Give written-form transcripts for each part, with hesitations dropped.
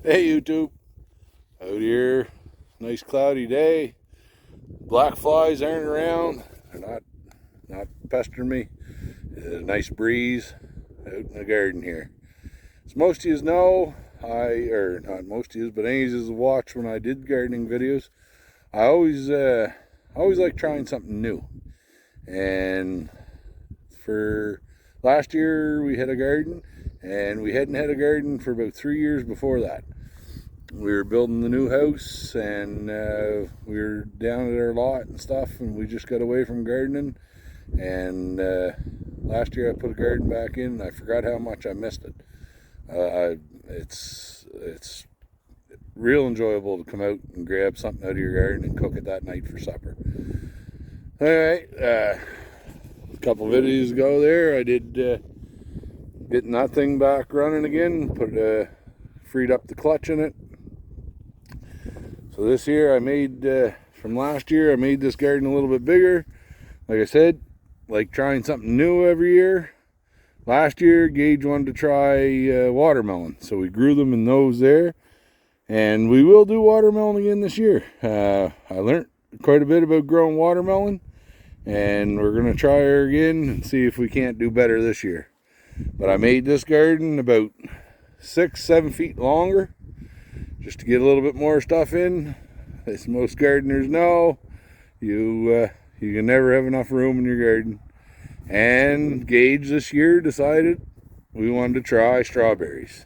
Hey YouTube, out here, nice cloudy day. Black flies aren't around. They're not pestering me. A nice breeze out in the garden here. As most of you know, or not most of you, but any of you watch when I did gardening videos, I always like trying something new. And for last year we had a garden, and we hadn't had a garden for about 3 years before that. We were building the new house, and we were down at our lot and stuff, and we just got away from gardening. And last year I put a garden back in, and I forgot how much I missed it. It's real enjoyable to come out and grab something out of your garden and cook it that night for supper. All right, a couple videos ago there, I did getting that thing back running again. Freed up the clutch in it. So this year I made, from last year, I made this garden a little bit bigger. Like I said, like trying something new every year. Last year, Gage wanted to try watermelon, so we grew them in those there. And we will do watermelon again this year. I learned quite a bit about growing watermelon, and we're going to try her again and see if we can't do better this year. But I made this garden about 6-7 feet longer, just to get a little bit more stuff in. As most gardeners know, you can never have enough room in your garden. And Gage this year decided we wanted to try strawberries.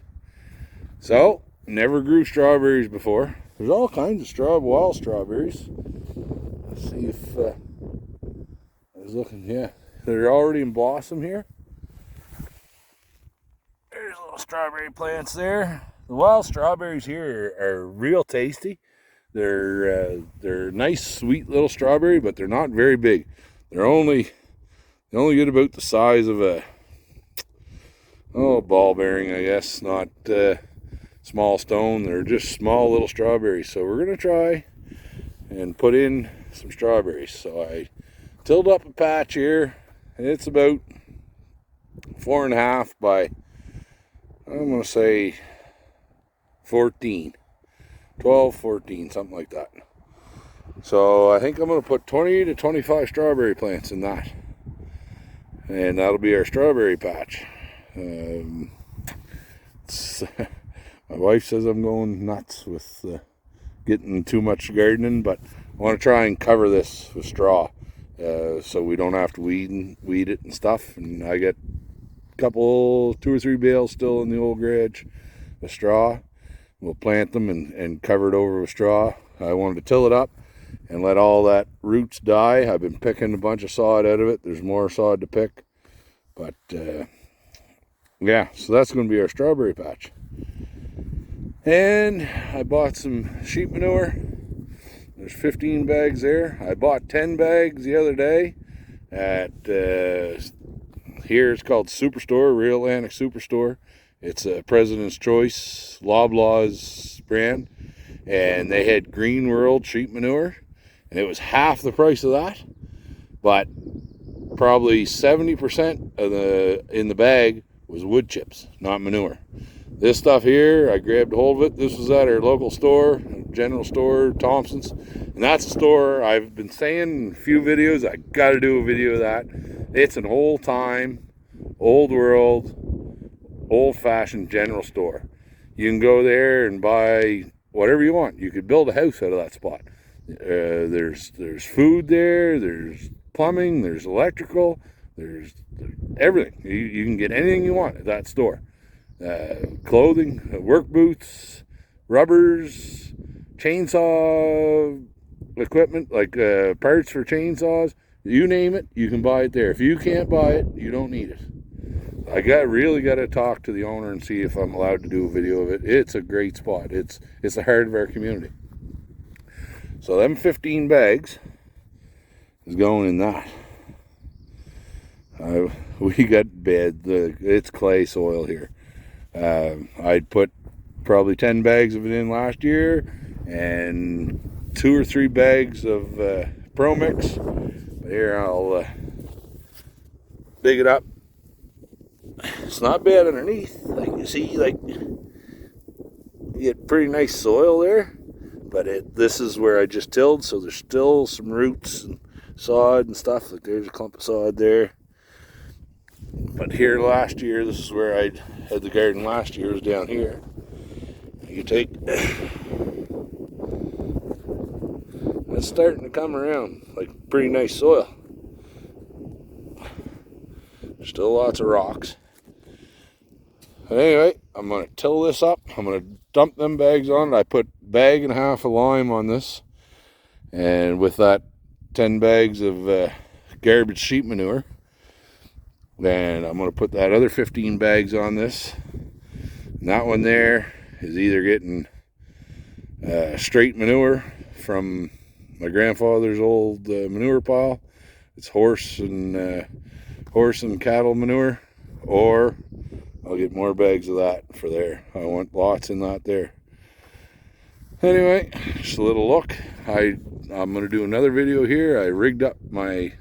So, never grew strawberries before. There's all kinds of wild strawberries. Let's see if I was looking. Yeah, they're already in blossom here. There's little strawberry plants there. The wild strawberries here are real tasty. They're nice, sweet little strawberry, but they're not very big. They only get about the size of a ball bearing, I guess. Not small stone. They're just small little strawberries. So we're gonna try and put in some strawberries. So I tilled up a patch here, and it's about 4.5 by, I'm gonna say 14, 12, 14, something like that. So I think I'm going to put 20 to 25 strawberry plants in that. And that'll be our strawberry patch. My wife says I'm going nuts with getting too much gardening, but I want to try and cover this with straw so we don't have to weed it and stuff. And I got two or three bales still in the old garage of straw. We'll plant them and cover it over with straw. I wanted to till it up and let all that roots die. I've been picking a bunch of sod out of it. There's more sod to pick. But, yeah, so that's going to be our strawberry patch. And I bought some sheep manure. There's 15 bags there. I bought 10 bags the other day at, here it's called Superstore, Real Atlantic Superstore. It's a President's Choice, Loblaws brand, and they had Green World sheep manure, and it was half the price of that, but probably 70% in the bag was wood chips, not manure. This stuff here, I grabbed a hold of it. This was at our local store, general store, Thompson's, and that's a store I've been saying in a few videos, I got to do a video of that. It's an old-time, old-world, old-fashioned general store. You can go there and buy whatever you want. You could build a house out of that spot. There's food there, there's plumbing, there's electrical, there's everything. You can get anything you want at that store. Clothing, work boots, rubbers, chainsaw equipment, like parts for chainsaws. You name it, you can buy it there. If you can't buy it, you don't need it. I really got to talk to the owner and see if I'm allowed to do a video of it. It's a great spot. It's the heart of our community. So them 15 bags is going in that. We got bed. It's clay soil here. I'd put probably 10 bags of it in last year and 2 or 3 bags of Pro Mix. But here, I'll dig it up. It's not bad underneath. Like you see, like You get pretty nice soil there, but this is where I just tilled, so there's still some roots and sod and stuff. Like there's a clump of sod there. But here last year, this is where I had the garden last year, was down here. You take, it's starting to come around, like pretty nice soil. There's still lots of rocks. But anyway, I'm going to till this up. I'm going to dump them bags on it. I put 1.5 bags of lime on this. And with that 10 bags of garbage sheep manure, then I'm going to put that other 15 bags on this. And that one there is either getting straight manure from my grandfather's old manure pile. It's horse and cattle manure, or I'll get more bags of that for there. I want lots in that there. Anyway, just a little look. I'm going to do another video here. I rigged up my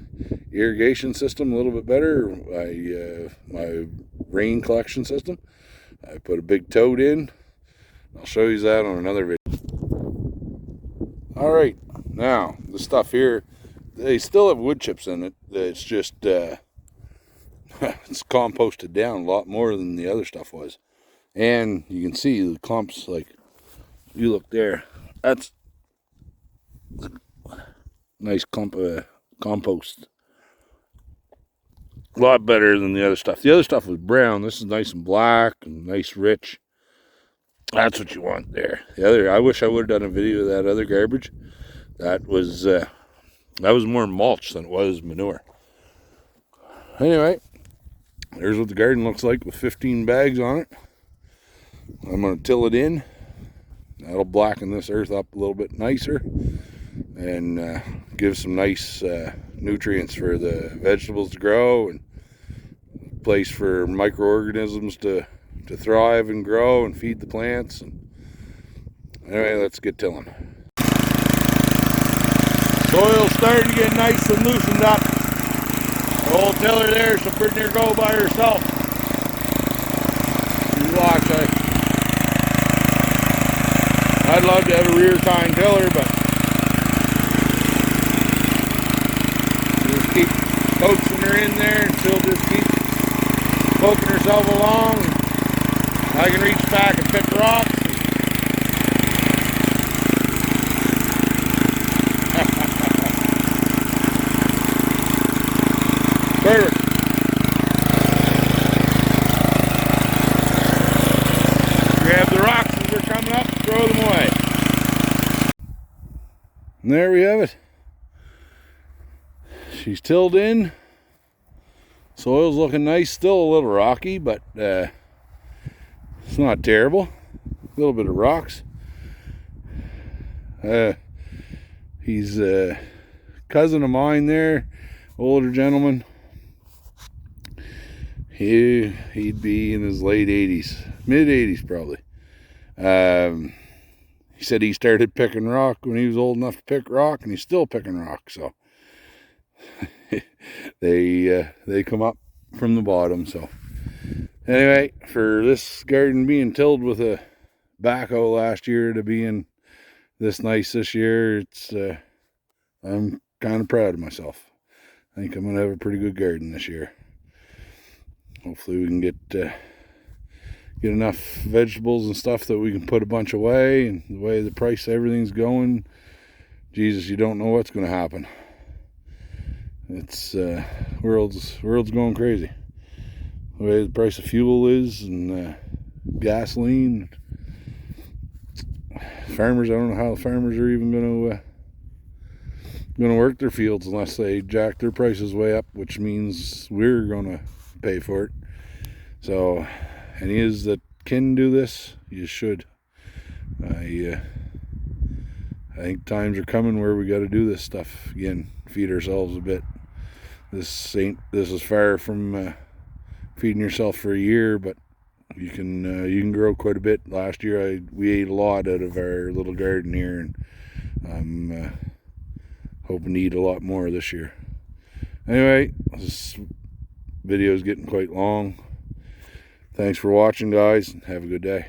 irrigation system a little bit better. My rain collection system. I put a big toad in. I'll show you that on another video. Alright, now the stuff here, they still have wood chips in it. It's just it's composted down a lot more than the other stuff was. And you can see the clumps, like you look there, that's a nice clump of compost. A lot better than the other stuff. The other stuff was brown. This is nice and black and nice rich. That's what you want there. The other, I wish I would have done a video of that other garbage. That was more mulch than it was manure. Anyway, there's what the garden looks like with 15 bags on it. I'm going to till it in. That'll blacken this earth up a little bit nicer and give some nice nutrients for the vegetables to grow, and a place for microorganisms to thrive and grow and feed the plants. And anyway, let's get tilling. Soil's starting to get nice and loosened up. The old tiller there, she'll pretty near go by herself. You watch, I'd love to have a rear tine tiller, but just keep coaxing her in there and she'll just keep poking herself along. I can reach back and pick rocks. Perfect. Grab the rocks as they're coming up, throw them away. And there we have it. She's tilled in. Soil's looking nice, still a little rocky, but it's not terrible. A little bit of rocks. He's a cousin of mine there, older gentleman. He'd be in his late 80s, mid 80s probably. He said he started picking rock when he was old enough to pick rock, and he's still picking rock. So they come up from the bottom. So anyway, for this garden being tilled with a backhoe last year to being this nice this year, it's I'm kind of proud of myself. I think I'm gonna have a pretty good garden this year. Hopefully we can get enough vegetables and stuff that we can put a bunch away. And the way the price of everything's going, Jesus, you don't know what's going to happen. It's world's going crazy. The way the price of fuel is, and gasoline. Farmers, I don't know how the farmers are even going to work their fields unless they jack their prices way up, which means we're going to pay for it. So any of that can do this, you should. I think times are coming where we got to do this stuff again, feed ourselves a bit. This is far from feeding yourself for a year, but you can grow quite a bit. Last year we ate a lot out of our little garden here, and I'm hoping to eat a lot more this year. Anyway, this video is getting quite long. Thanks for watching, guys, and have a good day.